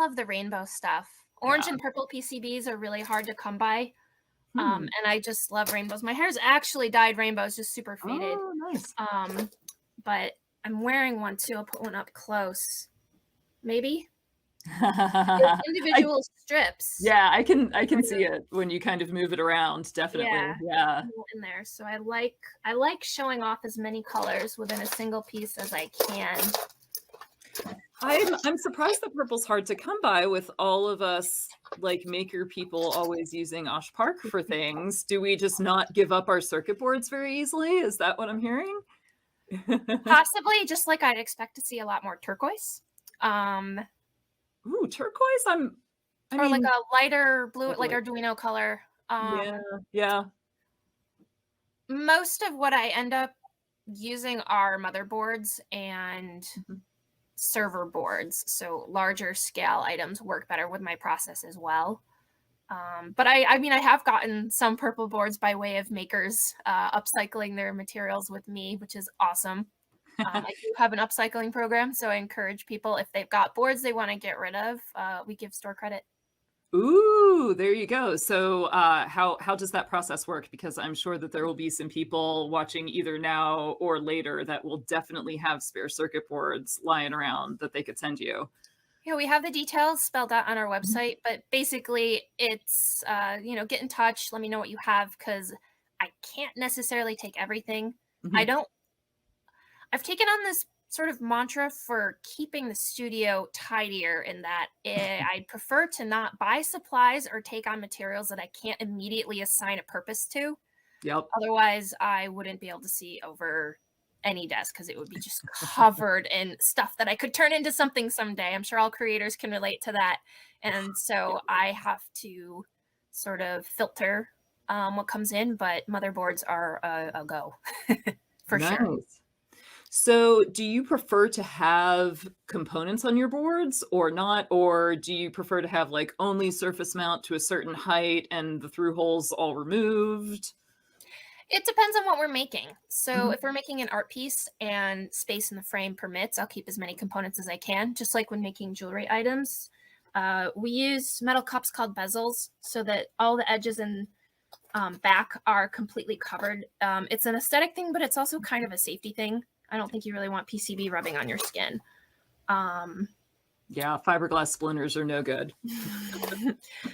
love the rainbow stuff. Orange and purple PCBs are really hard to come by. And I just love rainbows. My hair's actually dyed rainbows, just super faded. Oh, nice. But I'm wearing one too. I'll put one up close. Maybe. Individual strips. Yeah, I can see it when you kind of move it around, definitely. Yeah. In there. So I like showing off as many colors within a single piece as I can. I'm surprised the purple's hard to come by with all of us like maker people always using Osh Park for things. Do we just not give up our circuit boards very easily? Is that what I'm hearing? Possibly, just like I'd expect to see a lot more turquoise. Ooh, turquoise? I or mean, like a lighter blue, like Arduino color. Yeah. Most of what I end up using are motherboards and server boards, so larger scale items work better with my process as well. But I mean, I have gotten some purple boards by way of makers upcycling their materials with me, which is awesome. I do have an upcycling program, so I encourage people, if they've got boards they want to get rid of, we give store credit. Ooh, there you go. So how does that process work? Because I'm sure that there will be some people watching either now or later that will definitely have spare circuit boards lying around that they could send you. Yeah, we have the details spelled out on our website, but basically it's, get in touch, let me know what you have, because I can't necessarily take everything. I've taken on this sort of mantra for keeping the studio tidier, in that I'd prefer to not buy supplies or take on materials that I can't immediately assign a purpose to. Yep. Otherwise, I wouldn't be able to see over any desk because it would be just covered in stuff that I could turn into something someday. I'm sure all creators can relate to that. And so I have to sort of filter what comes in, but motherboards are a go for sure. So do you prefer to have components on your boards or not? Or do you prefer to have like only surface mount to a certain height and the through holes all removed? It depends on what we're making. So if we're making an art piece and space in the frame permits, I'll keep as many components as I can, just like when making jewelry items. We use metal cups called bezels so that all the edges and back are completely covered. It's an aesthetic thing, but it's also kind of a safety thing. I don't think you really want PCB rubbing on your skin. Yeah, fiberglass splinters are no good.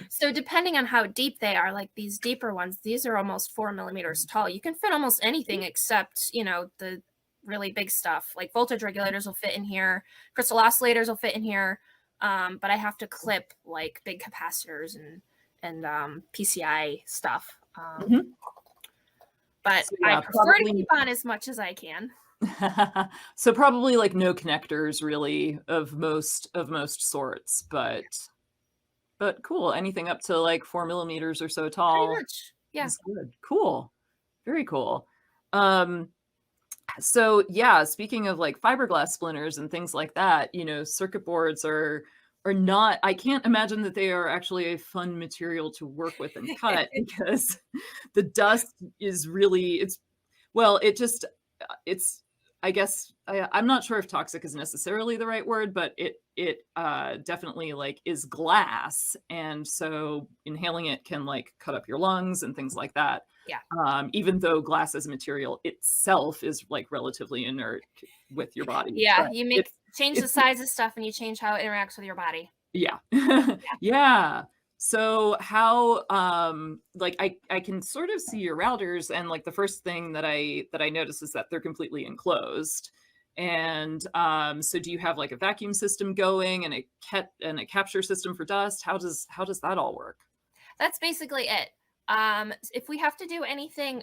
So depending on how deep they are, like these deeper ones, these are almost 4 millimeters tall. You can fit almost anything except, the really big stuff. Like voltage regulators will fit in here. Crystal oscillators will fit in here. But I have to clip like big capacitors and PCI stuff. But so, yeah, I prefer to keep on as much as I can. So probably like no connectors really of most sorts, but cool. Anything up to like 4 millimeters or so tall. Pretty much. Yeah. Is good. Cool. Very cool. So yeah, speaking of like fiberglass splinters and things like that, circuit boards are not, I can't imagine that they are actually a fun material to work with and cut because the dust is really, I guess I'm not sure if toxic is necessarily the right word, but it definitely like is glass, and so inhaling it can like cut up your lungs and things like that. Yeah. Even though glass as a material itself is like relatively inert with your body. Yeah, you change the size of stuff and you change how it interacts with your body. Yeah. Yeah. So how, like I can sort of see your routers, and like the first thing that I notice is that they're completely enclosed. And so do you have like a vacuum system going and a capture system for dust? How does that all work? That's basically it. If we have to do anything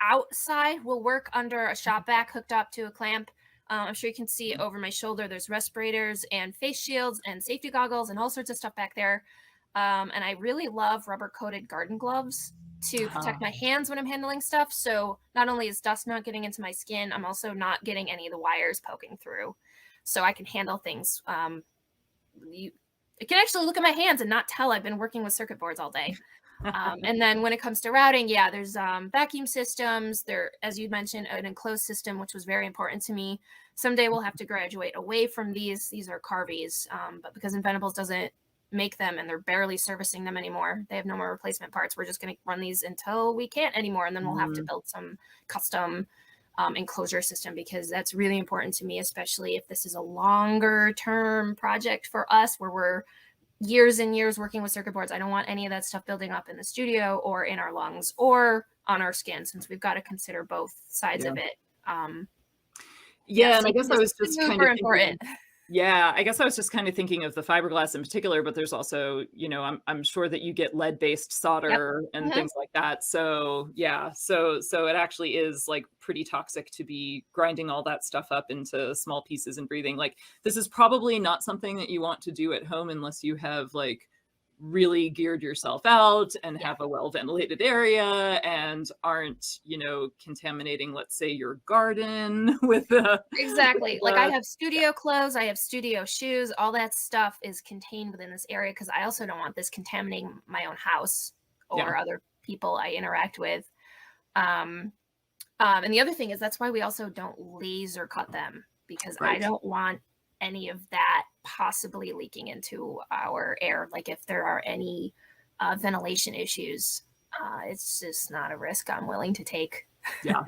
outside, we'll work under a shop vac hooked up to a clamp. I'm sure you can see over my shoulder, there's respirators and face shields and safety goggles and all sorts of stuff back there. And I really love rubber-coated garden gloves to protect my hands when I'm handling stuff. So not only is dust not getting into my skin, I'm also not getting any of the wires poking through. So I can handle things. You can actually look at my hands and not tell I've been working with circuit boards all day. And then when it comes to routing, yeah, there's vacuum systems. There, as you mentioned, an enclosed system, which was very important to me. Someday we'll have to graduate away from these. These are Carvies, but because Inventables doesn't make them and they're barely servicing them anymore. They have no more replacement parts. We're just going to run these until we can't anymore. And then we'll have to Mm, build some custom enclosure system, because that's really important to me, especially if this is a longer term project for us where we're years and years working with circuit boards. I don't want any of that stuff building up in the studio or in our lungs or on our skin, since we've got to consider both sides yeah. of it. Yeah, Yeah, and I safety guess I is was just kind super of thinking important. yeah, I guess I was just kind of thinking of the fiberglass in particular, but there's also, I'm sure that you get lead-based Yep. solder and Mhm. things like that. So, yeah, so it actually is like pretty toxic to be grinding all that stuff up into small pieces and breathing. Like this is probably not something that you want to do at home unless you have like really geared yourself out and Yeah. have a well ventilated area and aren't, contaminating, let's say, your garden with Exactly. Like I the have studio clothes, I have studio shoes, all that stuff is contained within this area, because I also don't want this contaminating my own house yeah, or other people I interact with. Um, and the other thing is that's why we also don't laser cut them, because I right. don't want any of that possibly leaking into our air. Like if there are any ventilation issues, it's just not a risk I'm willing to take. Yeah.